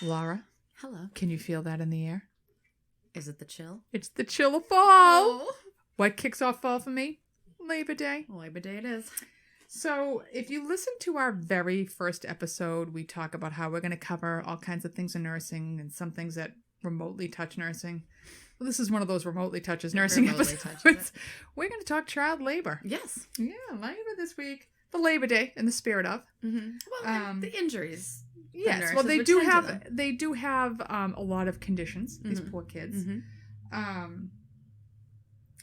Laura, Hello. can you feel that in the air? Is it the chill? It's the chill of fall. Oh. What kicks off fall for me? Labor Day. Labor Day it is. So if you listen to our very first episode, we talk about how we're going to cover all kinds of things in nursing and some things that remotely touch nursing. Well, this is one of those remotely touches nursing episodes. We're going to talk child labor. Yes. Yeah, labor this week. The Labor Day in the spirit of. Mm-hmm. Well, the injuries. Yes, well, they do have a lot of conditions, these poor kids. Mm-hmm.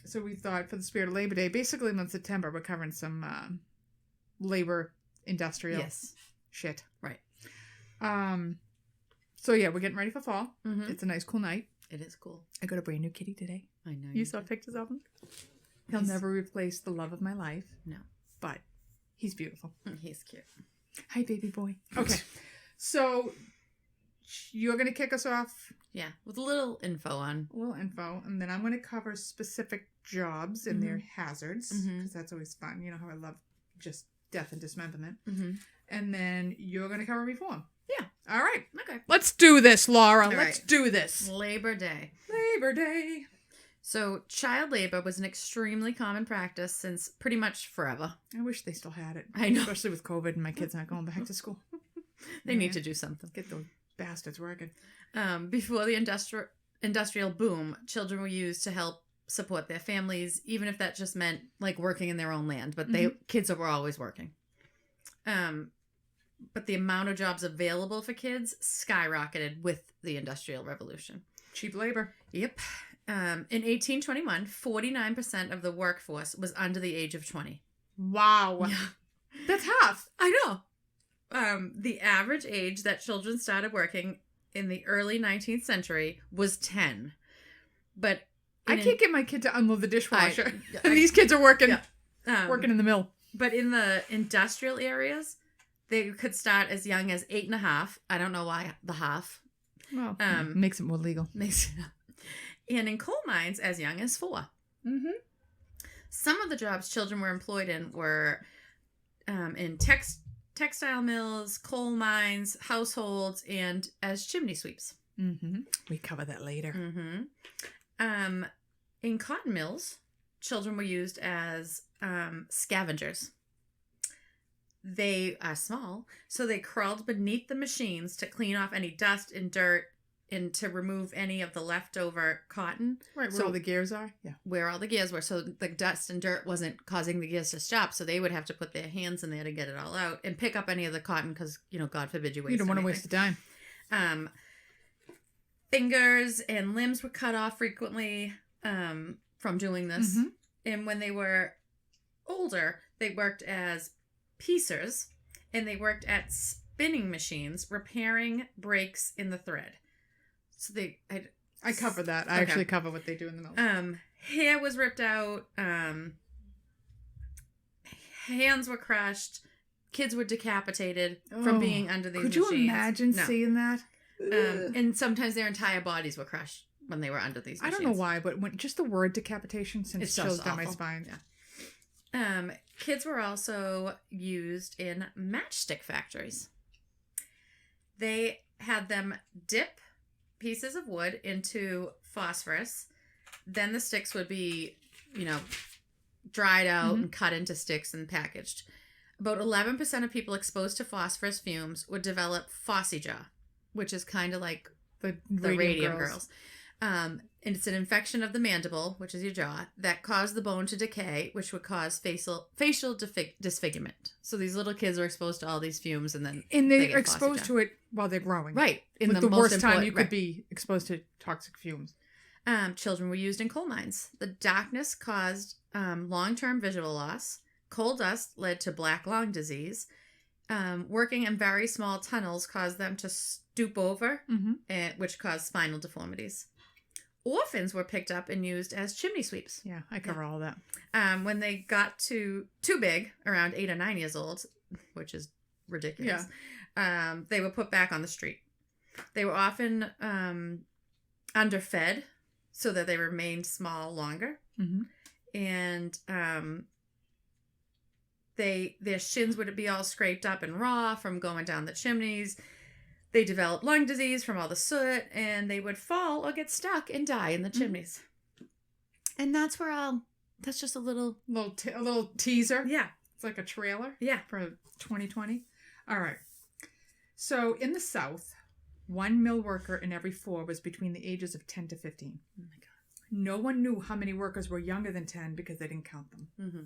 So we thought for the spirit of Labor Day, basically in September, we're covering some labor industrial shit. Right. So yeah, we're getting ready for fall. Mm-hmm. It's a nice, cool night. It is cool. I got a brand new kitty today. I know. You saw pictures of him? He'll never replace the love of my life. No. But he's beautiful. He's cute. Hi, baby boy. Okay. So you're going to kick us off. Yeah, with a little info, and then I'm going to cover specific jobs and their hazards, because that's always fun. You know how I love just death and dismemberment. Mm-hmm. And then you're going to cover reform. Yeah. All right. Okay. Let's do this, Laura. All Let's right. do this. Labor Day. Labor Day. So child labor was an extremely common practice since pretty much forever. I wish they still had it. I know. Especially with COVID and my kids not going back to school. They need to do something. Get those bastards working. Before the industrial boom, children were used to help support their families, even if that just meant like working in their own land. But kids were always working. But the amount of jobs available for kids skyrocketed with the Industrial Revolution. Cheap labor. Yep. In 1821, 49% of the workforce was under the age of 20. Wow. Yeah. That's half. I know. The average age that children started working in the early 19th century was 10. But I can't get my kid to unload the dishwasher. And these kids are working in the mill. But in the industrial areas, they could start as young as 8.5. I don't know why the half. Well, makes it more legal. And in coal mines, as young as 4. Mm-hmm. Some of the jobs children were employed in were in textile mills, coal mines, households, and as chimney sweeps. Mm-hmm. We cover that later. Mm-hmm. In cotton mills, children were used as scavengers. They are small, so they crawled beneath the machines to clean off any dust and dirt and to remove any of the leftover cotton. Right, where all the gears are? Yeah. Where all the gears were. So the dust and dirt wasn't causing the gears to stop, so they would have to put their hands in there to get it all out and pick up any of the cotton because, God forbid you waste it. You don't want to waste the time. Fingers and limbs were cut off frequently from doing this. Mm-hmm. And when they were older, they worked as piecers, and they worked at spinning machines, repairing breaks in the thread. So I cover that. I actually cover what they do in the mill. Hair was ripped out. Hands were crushed. Kids were decapitated from being under these machines. Could you imagine seeing that? And sometimes their entire bodies were crushed when they were under these machines. I don't know why, but just the word decapitation sends chills down my spine. Yeah. Kids were also used in matchstick factories. They had them dip pieces of wood into phosphorus. Then the sticks would be, dried out and cut into sticks and packaged. About 11% of people exposed to phosphorus fumes would develop phossy-jaw, which is kind of like the radium girls. And it's an infection of the mandible, which is your jaw, that caused the bone to decay, which would cause facial disfigurement. So these little kids are exposed to all these fumes, and they're exposed to it while they're growing. Right. In the worst time you could be exposed to toxic fumes. Children were used in coal mines. The darkness caused long-term visual loss. Coal dust led to black lung disease. Working in very small tunnels caused them to stoop over, which caused spinal deformities. Orphans were picked up and used as chimney sweeps. Yeah, I cover all of that. When they got too big, around 8 or 9 years old, which is ridiculous, they were put back on the street. They were often underfed so that they remained small longer. Mm-hmm. And their shins would be all scraped up and raw from going down the chimneys. They develop lung disease from all the soot, and they would fall or get stuck and die in the chimneys. And that's just a little teaser. Yeah. It's like a trailer. Yeah. For 2020. All right. So in the South, 1 mill worker in every 4 was between the ages of 10 to 15. Oh my God. No one knew how many workers were younger than 10 because they didn't count them. Mm-hmm.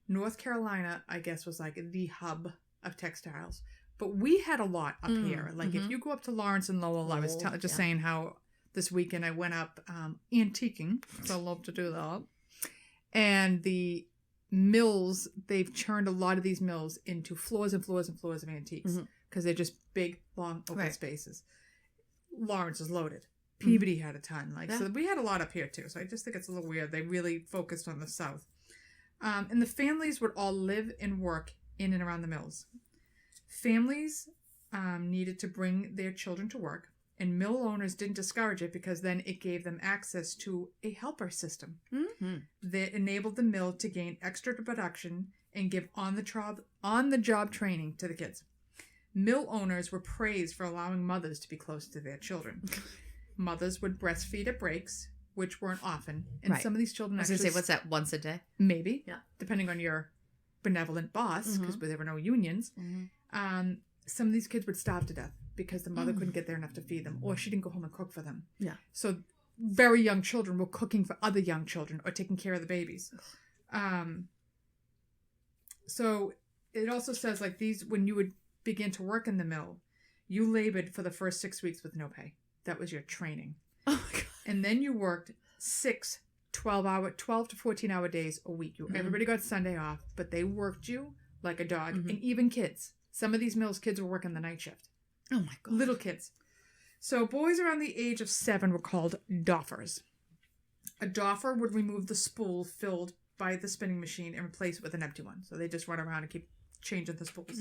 North Carolina, I guess, was like the hub of textiles. But we had a lot up here. Like if you go up to Lawrence and Lowell, I was saying how this weekend I went up antiquing. So I love to do that. And the mills, they've turned a lot of these mills into floors and floors and floors of antiques because they're just big, long, open spaces. Lawrence is loaded. Peabody had a ton. So we had a lot up here too. So I just think it's a little weird. They really focused on the South. And the families would all live and work in and around the mills. Families needed to bring their children to work, and mill owners didn't discourage it because then it gave them access to a helper system that enabled the mill to gain extra production and give on-the-job training to the kids. Mill owners were praised for allowing mothers to be close to their children. Mothers would breastfeed at breaks, which weren't often, and some of these children actually... I was going to say, what's that, once a day? Maybe. Yeah. Depending on your benevolent boss, because there were no unions. Some of these kids would starve to death because the mother couldn't get there enough to feed them, or she didn't go home and cook for them. Yeah. So very young children were cooking for other young children or taking care of the babies. So it also says when you would begin to work in the mill, you labored for the first 6 weeks with no pay. That was your training. Oh my God. And then you worked 12 to 14 hour days a week. Everybody got Sunday off, but they worked you like a dog. And even kids. Some of these mills, kids were working the night shift. Oh my God. Little kids. So boys around the age of 7 were called doffers. A doffer would remove the spool filled by the spinning machine and replace it with an empty one. So they just run around and keep changing the spools.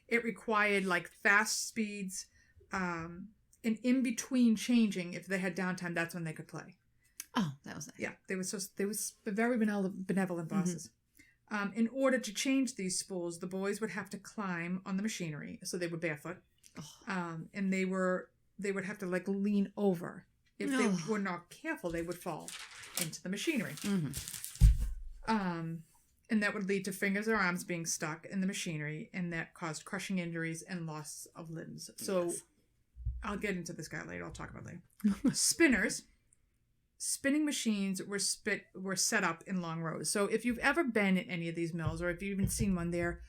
It required fast speeds, and in between changing, if they had downtime, that's when they could play. Oh, that was nice. Yeah, they was very benevolent bosses. In order to change these spools, the boys would have to climb on the machinery, so they were barefoot, and they would have to lean over. If they were not careful, they would fall into the machinery. And that would lead to fingers or arms being stuck in the machinery, and that caused crushing injuries and loss of limbs. So I'll get into this guy later. I'll talk about later. Spinning machines were set up in long rows. So if you've ever been in any of these mills, or if you've even seen one there,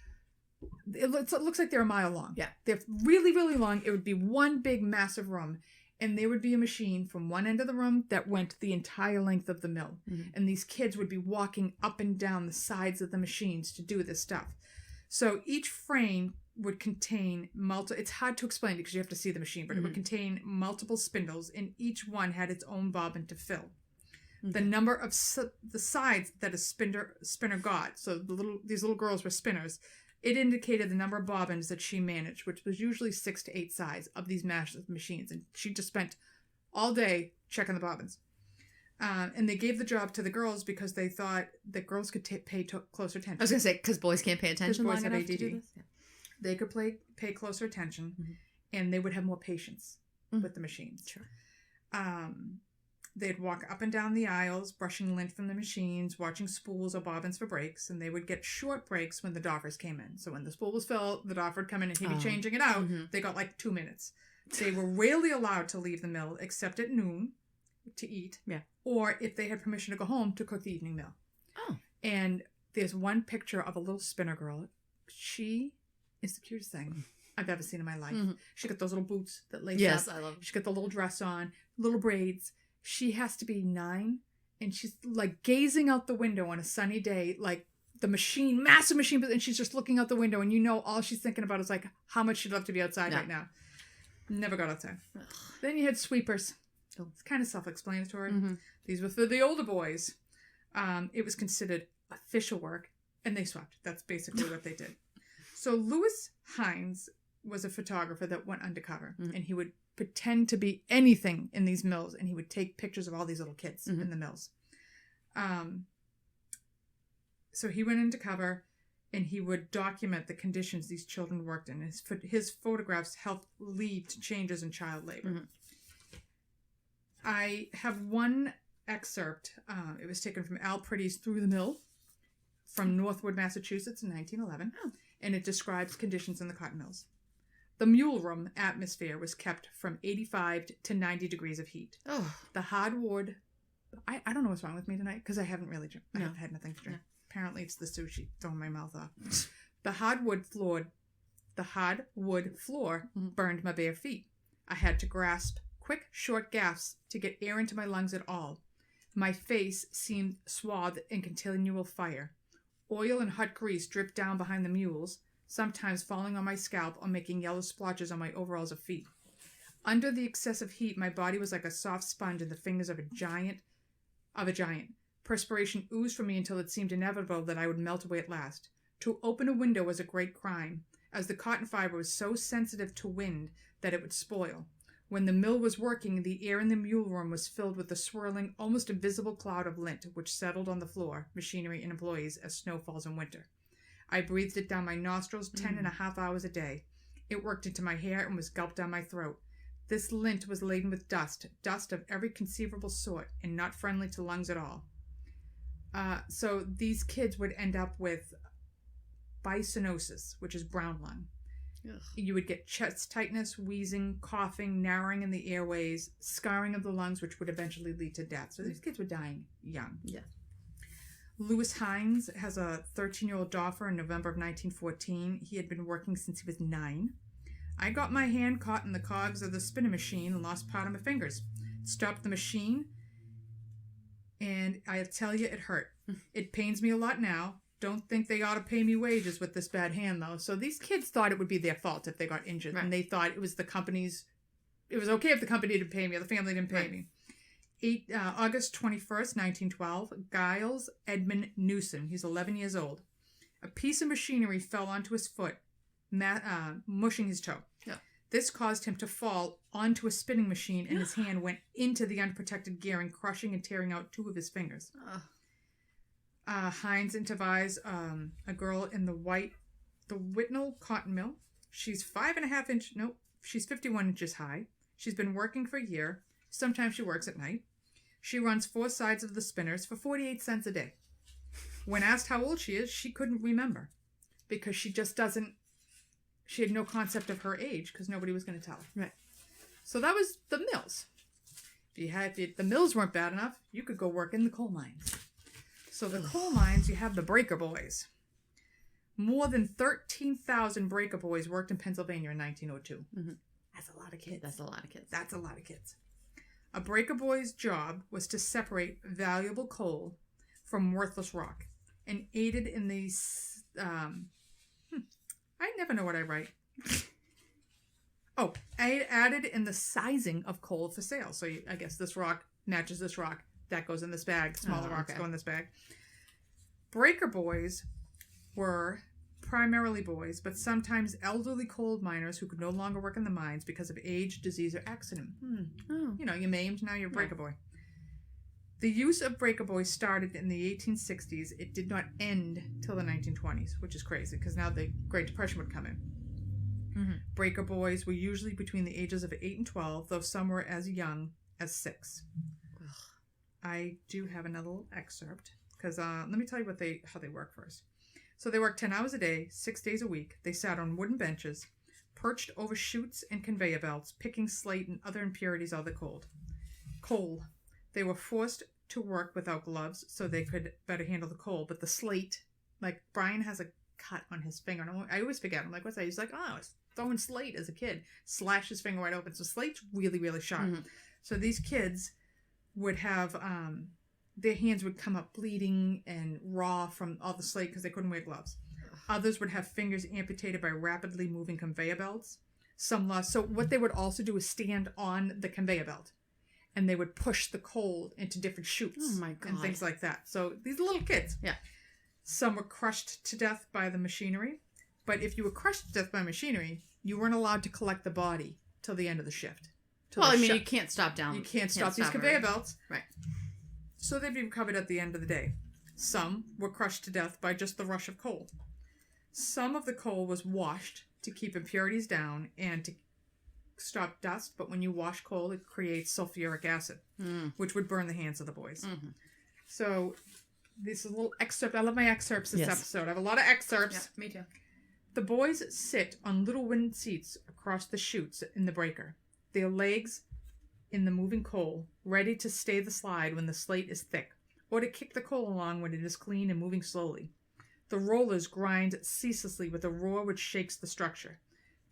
it looks like they're a mile long. Yeah. They're really, really long. It would be one big, massive room. And there would be a machine from one end of the room that went the entire length of the mill. And these kids would be walking up and down the sides of the machines to do this stuff. So each frame would contain it's hard to explain because you have to see the machine, but it would contain multiple spindles, and each one had its own bobbin to fill. The number of the sides that a spinner got, so these little girls were spinners, it indicated the number of bobbins that she managed, which was usually 6 to 8 sides of these massive machines, and she just spent all day checking the bobbins. And they gave the job to the girls because they thought that girls could pay closer attention. I was going to say, because boys can't pay attention long enough to do this. Yeah. They could pay closer attention, and they would have more patience with the machines. Sure. They'd walk up and down the aisles, brushing lint from the machines, watching spools or bobbins for breaks, and they would get short breaks when the doffers came in. So when the spool was filled, the doffer would come in and he'd be changing it out. They got 2 minutes. They were rarely allowed to leave the mill except at noon to eat, or if they had permission to go home to cook the evening meal. Oh. And there's one picture of a little spinner girl. She is the cutest thing I've ever seen in my life. She got those little boots that lace up. Yes, I love them. She got the little dress on, little braids. She has to be 9, and she's gazing out the window on a sunny day, the machine, massive machine, and she's just looking out the window, and all she's thinking about is how much she'd love to be outside right now. Never got outside. Then you had sweepers. It's kind of self-explanatory. These were for the older boys. It was considered official work, and they swept. That's basically what they did. So Lewis Hines was a photographer that went undercover, and he would pretend to be anything in these mills, and he would take pictures of all these little kids in the mills. So he went undercover, and he would document the conditions these children worked in. His photographs helped lead to changes in child labor. Mm-hmm. I have one excerpt. It was taken from Al Pretty's Through the Mill from Northwood, Massachusetts in 1911, and it describes conditions in the cotton mills. The mule room atmosphere was kept from 85 to 90 degrees of heat. Oh. The hardwood... I don't know what's wrong with me tonight, because I haven't really I haven't had nothing to drink. No. Apparently it's the sushi throwing my mouth off. The hardwood floor burned my bare feet. I had to grasp quick, short gaspes to get air into my lungs at all. My face seemed swathed in continual fire. Oil and hot grease dripped down behind the mules, sometimes falling on my scalp or making yellow splotches on my overalls or feet. Under the excessive heat, my body was like a soft sponge in the fingers of a giant. Perspiration oozed from me until it seemed inevitable that I would melt away at last. To open a window was a great crime, as the cotton fiber was so sensitive to wind that it would spoil. When the mill was working, the air in the mule room was filled with a swirling, almost invisible cloud of lint, which settled on the floor, machinery, and employees as snow falls in winter. I breathed it down my nostrils 10.5 hours a day. It worked into my hair and was gulped down my throat. This lint was laden with dust of every conceivable sort, and not friendly to lungs at all. So these kids would end up with bisonosis, which is brown lung. Ugh. You would get chest tightness, wheezing, coughing, narrowing in the airways, scarring of the lungs, which would eventually lead to death. So these kids were dying young. Yeah. Lewis Hines has a 13-year-old daughter in November of 1914. He had been working since he was 9. I got my hand caught in the cogs of the spinning machine and lost part of my fingers. Stopped the machine, and I tell you, it hurt. It pains me a lot now. Don't think they ought to pay me wages with this bad hand, though. So these kids thought it would be their fault if they got injured. Right. And they thought it was the company's... It was okay if the company didn't pay me or the family didn't pay me. August 21st, 1912, Giles Edmund Newson. He's 11 years old. A piece of machinery fell onto his foot, mushing his toe. Yeah. This caused him to fall onto a spinning machine, and his hand went into the unprotected gearing, crushing and tearing out 2 of his fingers. Hines interviews a girl in the Whitnell cotton mill. She's 5.5 inches. Nope, she's 51 inches high. She's been working for a year. Sometimes she works at night. She runs 4 sides of the spinners for 48 cents a day. When asked how old she is, she couldn't remember, because she just doesn't. She had no concept of her age because nobody was going to tell her. Right. So that was the mills. If the mills weren't bad enough, you could go work in the coal mines. So the coal mines, you have the breaker boys. More than 13,000 breaker boys worked in Pennsylvania in 1902. Mm-hmm. That's a lot of kids. That's a lot of kids. A breaker boy's job was to separate valuable coal from worthless rock, and aided in these... I never know what I write. I added in the sizing of coal for sale. So I guess this rock matches this rock. That goes in this bag. Smaller rocks go in this bag. Breaker boys were primarily boys, but sometimes elderly coal miners who could no longer work in the mines because of age, disease, or accident. You know, you maimed, now you're a breaker boy. The use of breaker boys started in the 1860s. It did not end till the 1920s, which is crazy because now the Great Depression would come in. Mm-hmm. Breaker boys were usually between the ages of 8 and 12, though some were as young as 6. Ugh. I do have another little excerpt because let me tell you how they work first. So they worked 10 hours a day, 6 days a week. They sat on wooden benches, perched over chutes and conveyor belts, picking slate and other impurities out of the coal. They were forced to work without gloves so they could better handle the coal. But the slate, like Brian has a cut on his finger. And I always forget. I'm like, what's that? He's like, I was throwing slate as a kid. Slash his finger right open. So slate's really, really sharp. Mm-hmm. So these kids would have, their hands would come up bleeding and raw from all the slate because they couldn't wear gloves. Others would have fingers amputated by rapidly moving conveyor belts. Some lost. So what they would also do is stand on the conveyor belt. And they would push the coal into different chutes and things like that. So these are little kids. Yeah. Some were crushed to death by the machinery. But if you were crushed to death by machinery, you weren't allowed to collect the body till the end of the shift. You can't stop down. You can't stop these conveyor belts. Right. So they'd be recovered at the end of the day. Some were crushed to death by just the rush of coal. Some of the coal was washed to keep impurities down and to stop dust, but when you wash coal, it creates sulfuric acid, which would burn the hands of the boys. Mm-hmm. So this is a little excerpt. I love my excerpts this episode. I have a lot of excerpts. Yeah, me too. The boys sit on little wooden seats across the chutes in the breaker, their legs in the moving coal, ready to stay the slide when the slate is thick, or to kick the coal along when it is clean and moving slowly. The rollers grind ceaselessly with a roar which shakes the structure.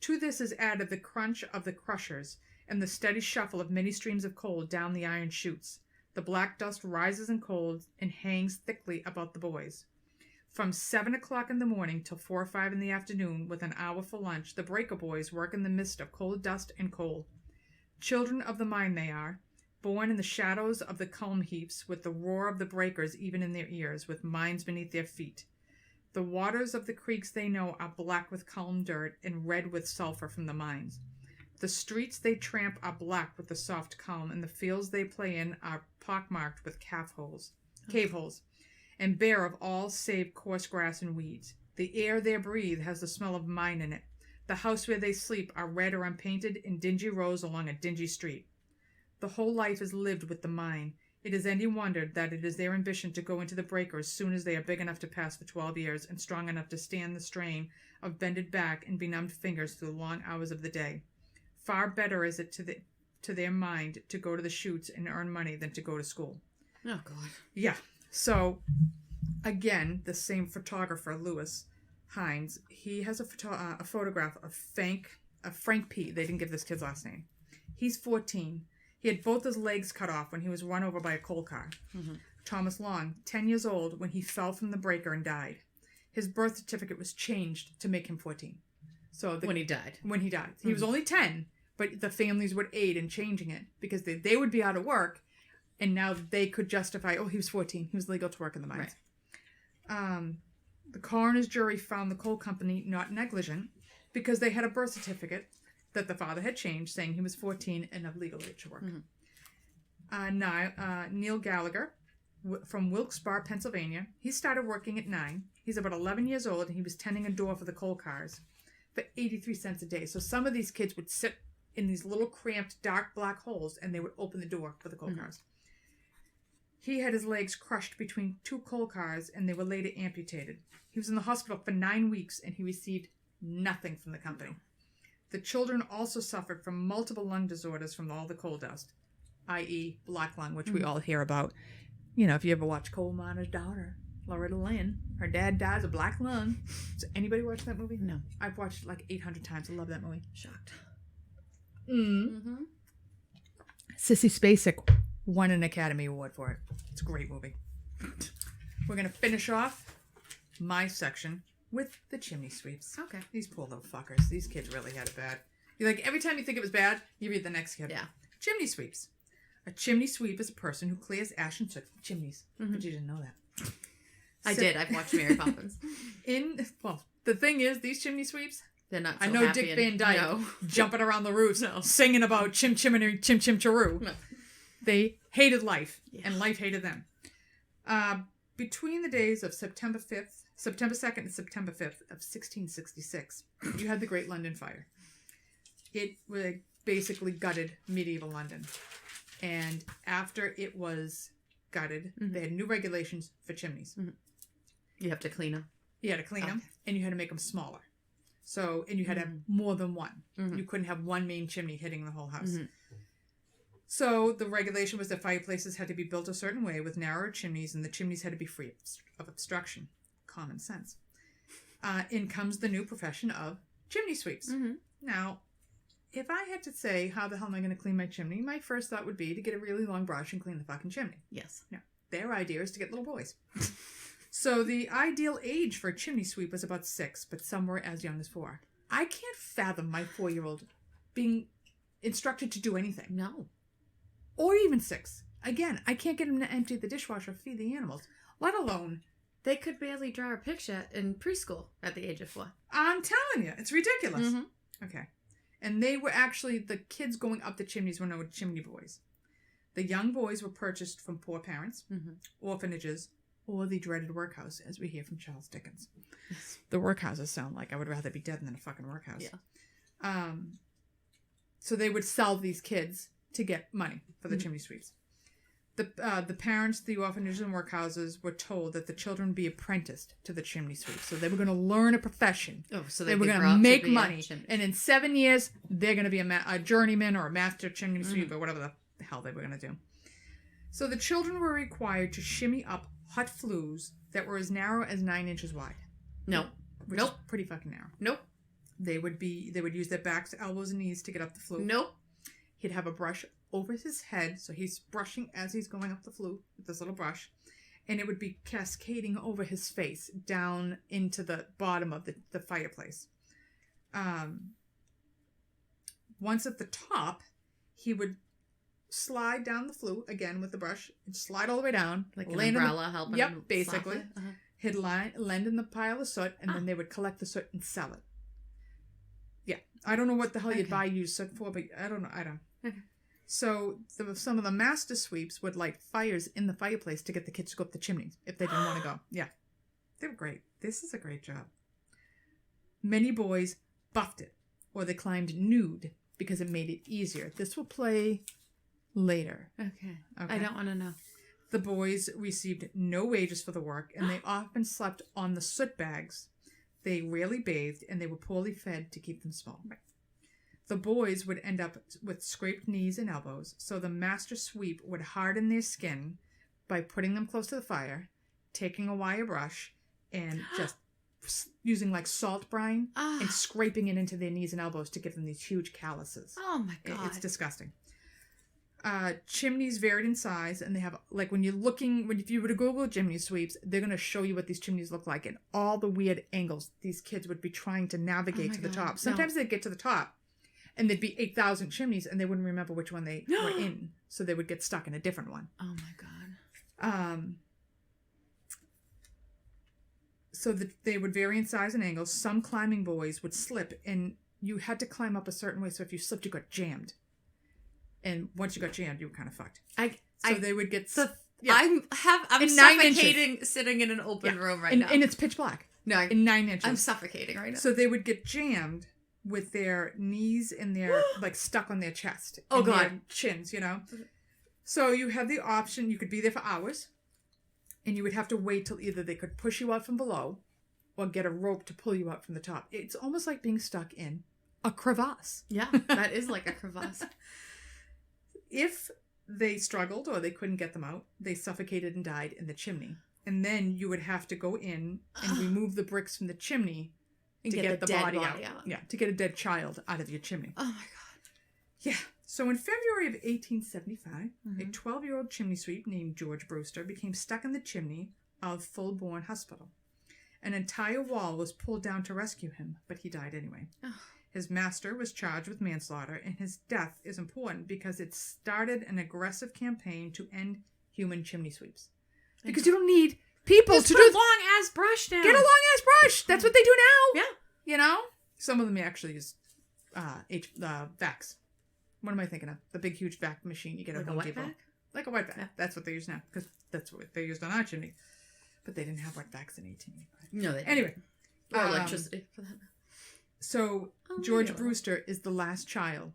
To this is added the crunch of the crushers and the steady shuffle of many streams of coal down the iron chutes. The black dust rises in cold and hangs thickly about the boys. From 7 o'clock in the morning till 4 or 5 in the afternoon, with an hour for lunch, the breaker boys work in the midst of coal dust and coal. Children of the mine they are, born in the shadows of the culm heaps, with the roar of the breakers even in their ears, with mines beneath their feet. The waters of the creeks they know are black with culm dirt and red with sulfur from the mines. The streets they tramp are black with the soft culm, and the fields they play in are pockmarked with cave holes, and bare of all save coarse grass and weeds. The air they breathe has the smell of mine in it. The house where they sleep are red or unpainted in dingy rows along a dingy street. The whole life is lived with the mine. It is any wonder that it is their ambition to go into the breaker as soon as they are big enough to pass the 12 years and strong enough to stand the strain of bended back and benumbed fingers through the long hours of the day. Far better is it to their mind to go to the chutes and earn money than to go to school. Oh, God. Yeah. So, again, the same photographer, Lewis Hines, he has a photograph of Frank P. They didn't give this kid's last name. He's 14. He had both his legs cut off when he was run over by a coal car. Mm-hmm. Thomas Long, 10 years old, when he fell from the breaker and died. His birth certificate was changed to make him 14. So when he died. When he died. He was only 10, but the families would aid in changing it because they would be out of work, and now they could justify, he was 14. He was legal to work in the mines. Right. The coroner's jury found the coal company not negligent because they had a birth certificate that the father had changed, saying he was 14 and of legal age to work. Mm-hmm. Neil Gallagher from Wilkes-Barre, Pennsylvania. He started working at 9. He's about 11 years old, and he was tending a door for the coal cars for 83 cents a day. So some of these kids would sit in these little cramped, dark black holes, and they would open the door for the coal cars. He had his legs crushed between 2 coal cars, and they were later amputated. He was in the hospital for 9 weeks, and he received nothing from the company. The children also suffered from multiple lung disorders from all the coal dust, i.e. black lung, which we all hear about. You know, if you ever watch Coal Miner's Daughter, Loretta Lynn, her dad dies of black lung. Does anybody watch that movie? No. I've watched it like 800 times. I love that movie. Shocked. Mm-hmm. Sissy Spacek won an Academy Award for it. It's a great movie. We're going to finish off my section with the Chimney Sweeps. Okay. These poor little fuckers. These kids really had it bad. You like every time you think it was bad, you read the next kid. Yeah. Chimney Sweeps. A chimney sweep is a person who clears ash and soot from chimneys. Mm-hmm. But you didn't know that. I did. I've watched Mary Poppins. The thing is, these chimney sweeps, they're not so I know happy Dick Van Dyke jumping around the roofs singing about chim chim charoo. No. They hated life, and life hated them. Between the days of September 2nd and September 5th of 1666, you had the Great London Fire. It basically gutted medieval London. And after it was gutted, they had new regulations for chimneys. Mm-hmm. You have to clean them. You had to clean them, and you had to make them smaller. So, and you had to have more than one. Mm-hmm. You couldn't have one main chimney hitting the whole house. Mm-hmm. So the regulation was that fireplaces had to be built a certain way with narrower chimneys, and the chimneys had to be free of obstruction. Common sense. In comes the new profession of chimney sweeps. Mm-hmm. Now, if I had to say, how the hell am I going to clean my chimney? My first thought would be to get a really long brush and clean the fucking chimney. Yes. No, their idea is to get little boys. So the ideal age for a chimney sweep was about 6, but some were as young as 4. I can't fathom my 4-year-old being instructed to do anything. No. Or even 6. Again, I can't get him to empty the dishwasher or feed the animals, let alone... They could barely draw a picture in preschool at the age of 4. I'm telling you, it's ridiculous. Mm-hmm. Okay. And they were actually, the kids going up the chimneys were known as chimney boys. The young boys were purchased from poor parents, orphanages, or the dreaded workhouse, as we hear from Charles Dickens. The workhouses sound like I would rather be dead than a fucking workhouse. Yeah. So they would sell these kids to get money for the chimney sweeps. The parents, the orphanages and workhouses were told that the children be apprenticed to the chimney sweeps. So they were going to learn a profession. Oh, so they were going to make money. And in 7 years, they're going to be a journeyman or a master chimney sweep or whatever the hell they were going to do. So the children were required to shimmy up hot flues that were as narrow as 9 inches wide. No. Which is pretty fucking narrow. Nope. They would use their backs, elbows, and knees to get up the flue. Nope. He'd have a brush over his head, so he's brushing as he's going up the flue with this little brush, and it would be cascading over his face down into the bottom of the fireplace. Once at the top, he would slide down the flue again with the brush and slide all the way down, like an umbrella helping. Yep, basically. He'd land in the pile of soot, and then they would collect the soot and sell it. Yeah, I don't know what the hell you'd buy used soot for, but I don't know. Okay. So some of the master sweeps would light fires in the fireplace to get the kids to go up the chimneys if they didn't want to go. Yeah, they were great. This is a great job. Many boys buffed it, or they climbed nude because it made it easier. This will play later. Okay. I don't want to know. The boys received no wages for the work, and they often slept on the soot bags. They rarely bathed, and they were poorly fed to keep them small. The boys would end up with scraped knees and elbows, so the master sweep would harden their skin by putting them close to the fire, taking a wire brush, and just using like salt brine and scraping it into their knees and elbows to give them these huge calluses. Oh my God. It's disgusting. Chimneys varied in size, and they have, like, if you were to Google chimney sweeps, they're going to show you what these chimneys look like and all the weird angles these kids would be trying to navigate to the top. Sometimes they'd get to the top, and there'd be 8,000 chimneys, and they wouldn't remember which one they were in, so they would get stuck in a different one. Oh my God. So they would vary in size and angles. Some climbing boys would slip, and you had to climb up a certain way, so if you slipped, you got jammed. And once you got jammed, you were kind of fucked. They would get... I'm suffocating sitting in an open room right now. And it's pitch black. No, in 9 inches. I'm suffocating right now. So they would get jammed with their knees and their, like, stuck on their chest. Oh, God. Their chins, you know? So you had the option, you could be there for hours, and you would have to wait till either they could push you out from below or get a rope to pull you out from the top. It's almost like being stuck in a crevasse. Yeah, that is like a crevasse. If they struggled or they couldn't get them out, they suffocated and died in the chimney. And then you would have to go in and remove the bricks from the chimney to get the body out. Yeah, to get a dead child out of your chimney. Oh my God. Yeah. So in February of 1875, a 12-year-old chimney sweep named George Brewster became stuck in the chimney of Fulbourn Hospital. An entire wall was pulled down to rescue him, but he died anyway. Oh. His master was charged with manslaughter, and his death is important because it started an aggressive campaign to end human chimney sweeps. Because you don't need people to do long-ass brush down. Get a long-ass brush. That's what they do now. Yeah. You know? Some of them actually use vacs. What am I thinking of? The big, huge vac machine you get at Home Depot. Vac? Like a wet vac. Yeah. That's what they use now, because that's what they used on our chimney. But they didn't have wet vacs in 1885. No, they didn't. Anyway. Or electricity, for that. So, George Brewster is the last child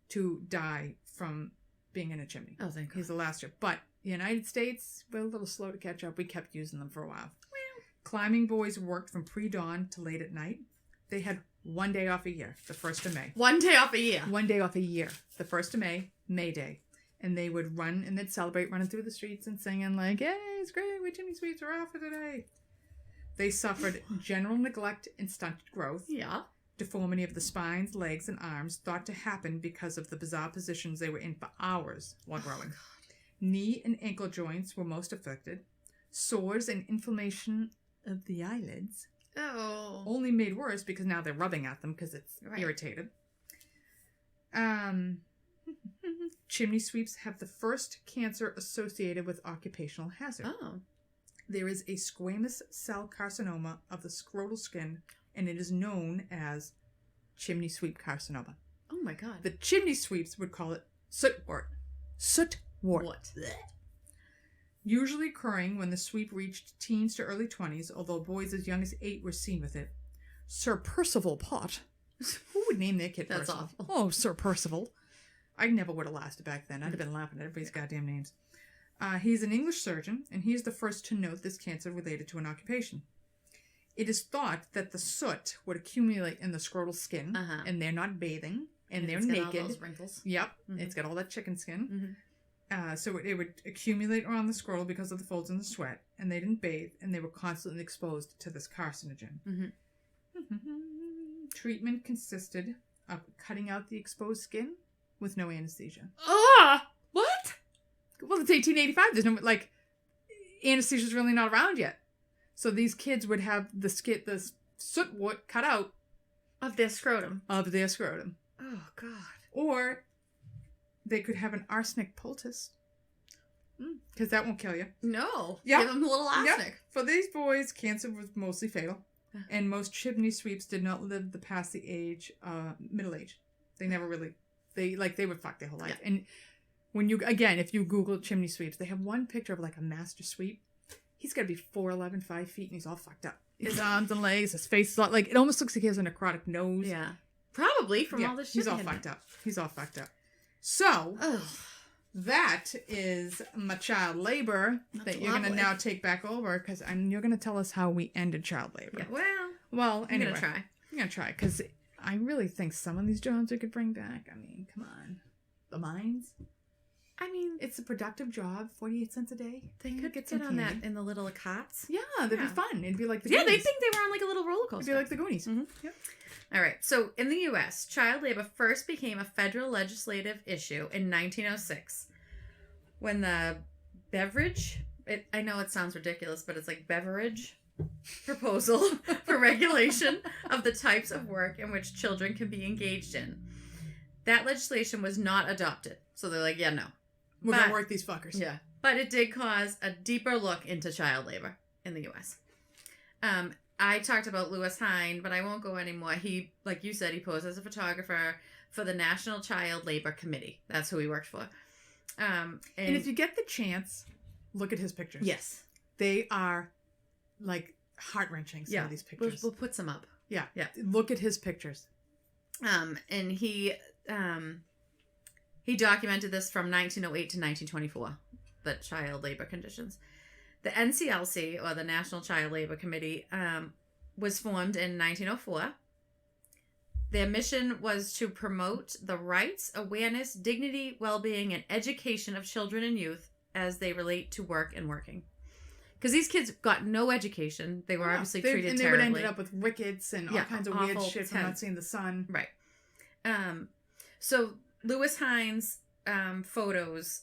to die from being in a chimney. Oh, thank God. He's the last child. But the United States, we're a little slow to catch up. We kept using them for a while. Well, climbing boys worked from pre-dawn to late at night. They had 1 day off a year, the 1st of May. 1 day off a year? 1 day off a year. The 1st of May, May Day. And they would run and they'd celebrate running through the streets and singing like, "Hey, it's great, we chimney sweeps are off for today." They suffered general neglect and stunted growth. Yeah. Deformity of the spines, legs, and arms thought to happen because of the bizarre positions they were in for hours while growing. Knee and ankle joints were most affected. Sores and inflammation of the eyelids only made worse because now they're rubbing at them because it's irritated. Chimney sweeps have the first cancer associated with occupational hazard. Oh. There is a squamous cell carcinoma of the scrotal skin, and it is known as chimney sweep carcinoma. Oh my God. The chimney sweeps would call it sootwort. Sootwort. What? usually occurring when the sweep reached teens to early 20s, although boys as young as 8 were seen with it. Sir Percival Pott. Who would name their kid That's Percival? awful. Oh, Sir Percival. I never would have lasted back then. I'd have been laughing at everybody's goddamn names. He's an English surgeon, and he is the first to note this cancer related to an occupation. It is thought that the soot would accumulate in the scrotal skin, and they're not bathing, and they're naked. All those wrinkles. Yep, it's got all that chicken skin. So it would accumulate around the scrotal because of the folds in the sweat, and they didn't bathe, and they were constantly exposed to this carcinogen. Treatment consisted of cutting out the exposed skin with no anesthesia. What? Well, it's 1885. There's no, anesthesia's really not around yet. So these kids would have the soot wood cut out. Of their scrotum. Of their scrotum. Oh, God. Or they could have an arsenic poultice. Because that won't kill you. No. Yep. Give them a little arsenic. Yep. For these boys, cancer was mostly fatal. And most chimney sweeps did not live past the age, middle age. They never really, they would fuck their whole life. Yeah. And if you Google chimney sweeps, they have one picture of a master sweep. He's got to be 4'11", 5 feet, and he's all fucked up. His arms and legs, his face is all, it almost looks like he has a necrotic nose. Yeah. Probably from all the shit. He's all fucked up. He's all fucked up. So, that is my child labor that you're going to now take back over, because you're going to tell us how we ended child labor. Yeah, well, anyway. I'm going to try, because I really think some of these jobs we could bring back. I mean, come on. The mines. I mean, it's a productive job. 48 cents a day. They could get on that in the little cots. Yeah, that'd be fun. It'd be like the Goonies. Yeah, they think they were on a little roller coaster. It'd be like the Goonies. Yep. All right. So in the U.S., child labor first became a federal legislative issue in 1906 when the beverage, I know it sounds ridiculous, but it's beverage proposal for regulation of the types of work in which children can be engaged in. That legislation was not adopted. So they're like, yeah, no. We're going to work these fuckers. Yeah. But it did cause a deeper look into child labor in the U.S. I talked about Lewis Hine, but I won't go anymore. He, like you said, he posed as a photographer for the National Child Labor Committee. That's who he worked for. And if you get the chance, look at his pictures. Yes. They are, heart-wrenching, some of these pictures. We'll put some up. Yeah. Look at his pictures. And he documented this from 1908 to 1924, the child labor conditions. The NCLC, or the National Child Labor Committee, was formed in 1904. Their mission was to promote the rights, awareness, dignity, well-being, and education of children and youth as they relate to work and working. Because these kids got no education. They were obviously treated terribly. And they would end up with rickets and all kinds of weird shit from not seeing the sun. Right. So Lewis Hine's photos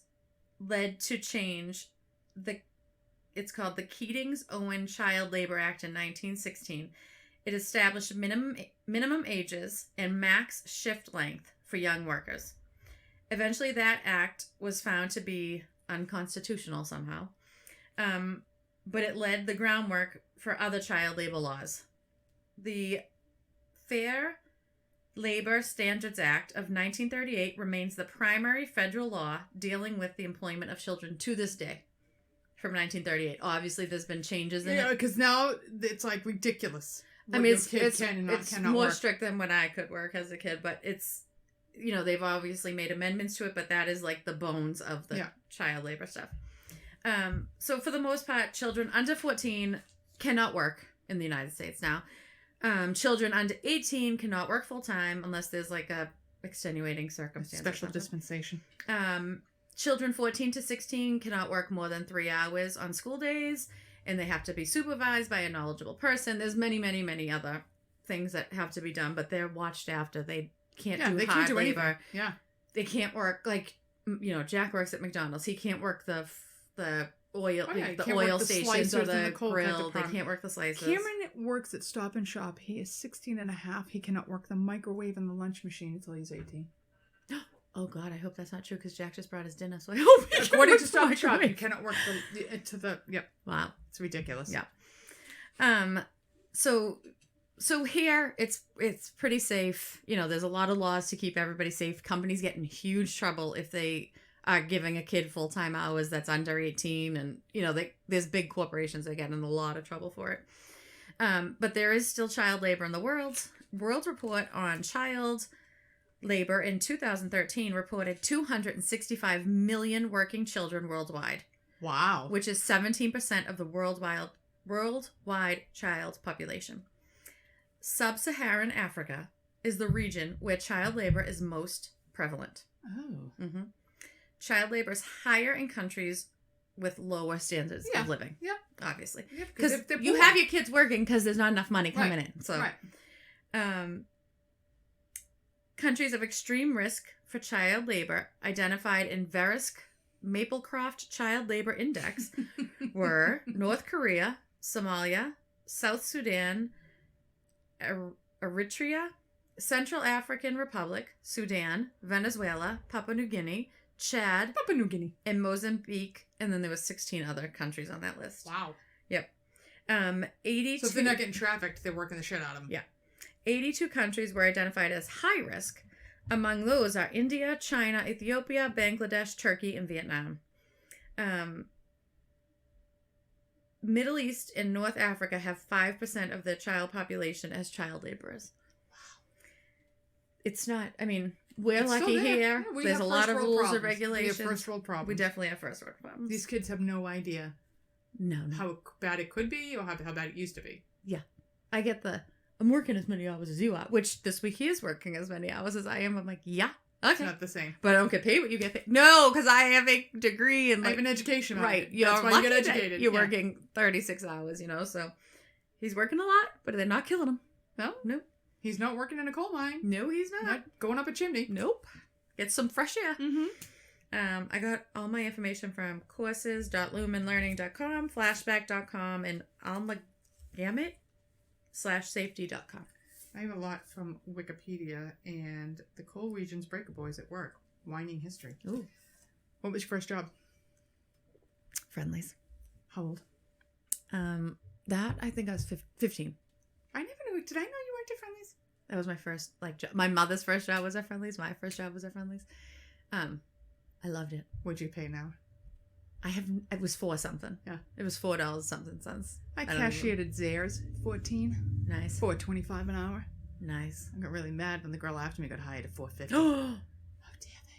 led to change it's called the Keatings-Owen Child Labor Act in 1916. It established minimum ages and max shift length for young workers. Eventually, that act was found to be unconstitutional somehow, but it laid the groundwork for other child labor laws. The Fair Labor Standards Act of 1938 remains the primary federal law dealing with the employment of children to this day. From 1938. Obviously, there's been changes in it. Yeah, because now it's ridiculous. I mean, it's more strict than when I could work as a kid, but it's, they've obviously made amendments to it, but that is the bones of the child labor stuff. So for the most part, children under 14 cannot work in the United States now. Children under 18 cannot work full time unless there's a extenuating circumstance. Special dispensation. Children 14 to 16 cannot work more than 3 hours on school days, and they have to be supervised by a knowledgeable person. There's many, many, many other things that have to be done, but they're watched after. They can't do hard labor. Anything. Yeah. They can't work, Jack works at McDonald's. He can't work the oil, the oil stations or the grill. They can't work the slices. Cameron works at Stop and Shop. He is 16 and a half. He cannot work the microwave and the lunch machine until he's 18. Oh, God, I hope that's not true, because Jack just brought his dinner, so I hope he according to Stop and Shop, he cannot work yep. Wow. It's ridiculous. Yeah. So here, it's pretty safe. There's a lot of laws to keep everybody safe. Companies get in huge trouble if they are giving a kid full-time hours that's under 18, and there's big corporations that get in a lot of trouble for it. But there is still child labor in the world. World Report on Child Labor in 2013 reported 265 million working children worldwide. Wow. Which is 17% of the worldwide child population. Sub-Saharan Africa is the region where child labor is most prevalent. Oh. Mm-hmm. Child labor is higher in countries with lower standards of living. Yeah. Obviously. Because you have your kids working because there's not enough money coming in. So, countries of extreme risk for child labor identified in Verisk Maplecroft Child Labor Index were North Korea, Somalia, South Sudan, Eritrea, Central African Republic, Sudan, Venezuela, Papua New Guinea, Chad, and Mozambique, and then there was 16 other countries on that list. Wow. Yep. 82. So if they're not getting trafficked, they're working the shit out of them. Yeah. 82 countries were identified as high risk. Among those are India, China, Ethiopia, Bangladesh, Turkey, and Vietnam. Middle East and North Africa have 5% of the child population as child laborers. Wow. It's not, we're lucky here. Yeah, there's a lot of rules and regulations. We have first world problems. We definitely have first world problems. These kids have no idea no. how bad it could be or how bad it used to be. Yeah. I get I'm working as many hours as you are, which this week he is working as many hours as I am. I'm like, yeah, okay. It's not the same. But I don't get paid what you get paid. No, because I have a degree and I have an education. Right. That's why you get educated. You're working 36 hours, so he's working a lot, but they're not killing him. No? Nope. He's not working in a coal mine. No, he's not. Going up a chimney. Nope. Get some fresh air. Mm-hmm. I got all my information from courses.lumenlearning.com, flashback.com, and almagamut/safety.com. I have a lot from Wikipedia and the Coal Region's Breaker Boys at Work. Whining history. Ooh. What was your first job? Friendlies. How old? That, I think I was 15. I never knew. Did I know you worked at Friendlies? That was my first, job. My mother's first job was at Friendlies. My first job was at Friendlies. I loved it. What'd you pay now? It was $4 something. Yeah. It was $4 something cents. I cashiered at Zares, 14. Nice. $4.25 an hour. Nice. I got really mad when the girl after me got hired at $4.50. Oh, damn it.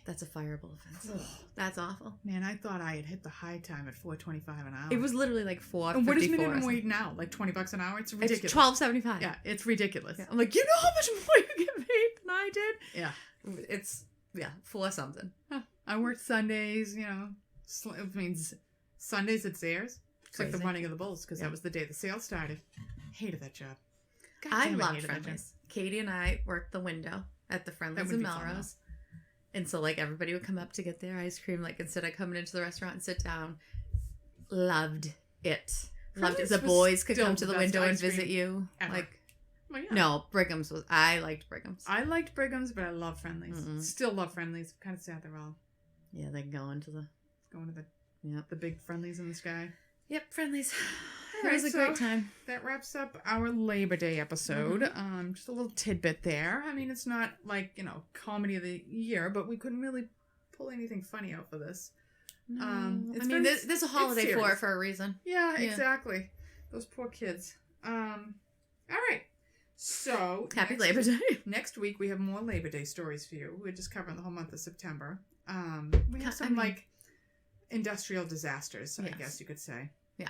That's a fireable offense. That's awful. Man, I thought I had hit the high time at $4.25 an hour. It was literally like $4.54. And what is minimum wage now? Like $20 an hour? It's ridiculous. It's $12.75. Yeah, it's ridiculous. Yeah. I'm like, you know how much more you get paid than I did? Yeah. It's, $4 something. Huh. I worked Sundays, it means Sundays at Zares. It's like the running of the bulls because that was the day the sale started. Hated that job. I loved Friendlies. Katie and I worked the window at the Friendlies in Melrose. And so everybody would come up to get their ice cream instead of coming into the restaurant and sit down. Loved it. Loved it. The boys could come to the window and visit you. Ever. No, Brigham's I liked Brigham's. I liked Brigham's, but I love Friendlies. Mm-hmm. Still love Friendlies. Kind of sad they're all. Yeah, they go into the the big Friendlies in the sky. Yep, Friendlies. It was a great time. That wraps up our Labor Day episode. Mm-hmm. Just a little tidbit there. It's not comedy of the year, but we couldn't really pull anything funny out for this. No. There's a holiday for it for a reason. Yeah, exactly. Those poor kids. All right. So happy Labor Day. Next week we have more Labor Day stories for you. We're just covering the whole month of September. We have some industrial disasters, I guess you could say. Yeah.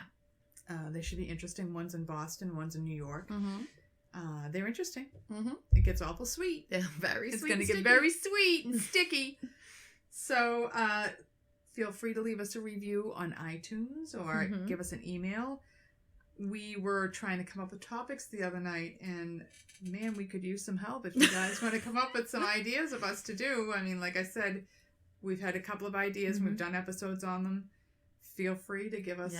They should be interesting. One's in Boston, one's in New York. Mm-hmm. They're interesting. Mm-hmm. It gets awful sweet. Yeah, very it's sweet. It's going to get very sweet and sticky. So feel free to leave us a review on iTunes or give us an email. We were trying to come up with topics the other night, and man, we could use some help if you guys want to come up with some ideas of us to do. Like I said, we've had a couple of ideas and we've done episodes on them. Feel free to give us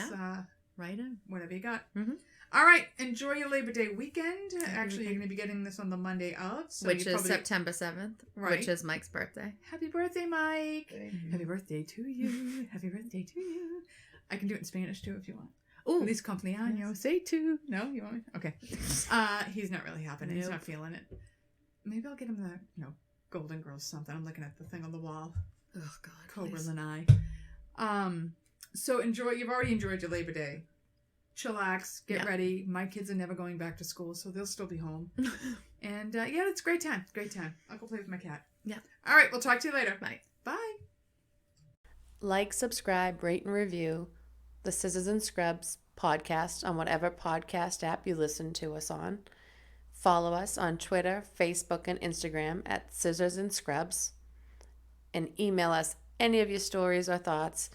right in whatever you got. Mm-hmm. All right, enjoy your Labor Day weekend. Actually, you're going to be getting this on the Monday of, which is September 7th, which is Mike's birthday. Happy birthday, Mike! Happy birthday to you. Happy birthday to you. I can do it in Spanish too if you want. Ooh. Feliz cumpleaños. Say two. No, you want me? Okay. He's not really having it. He's not feeling it. Maybe I'll get him the Golden Girls something. I'm looking at the thing on the wall. Oh God, Cobra please. Lanai. So enjoy. You've already enjoyed your Labor Day. Chillax, get ready. My kids are never going back to school, so they'll still be home. And yeah, it's a great time. Great time. I'll go play with my cat. Yeah. All right, we'll talk to you later. Bye. Bye. Like, subscribe, rate, and review the Scissors and Scrubs podcast on whatever podcast app you listen to us on. Follow us on Twitter, Facebook, and Instagram at Scissors and Scrubs. And email us any of your stories or thoughts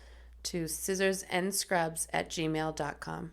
to scissorsnscrubs@gmail.com.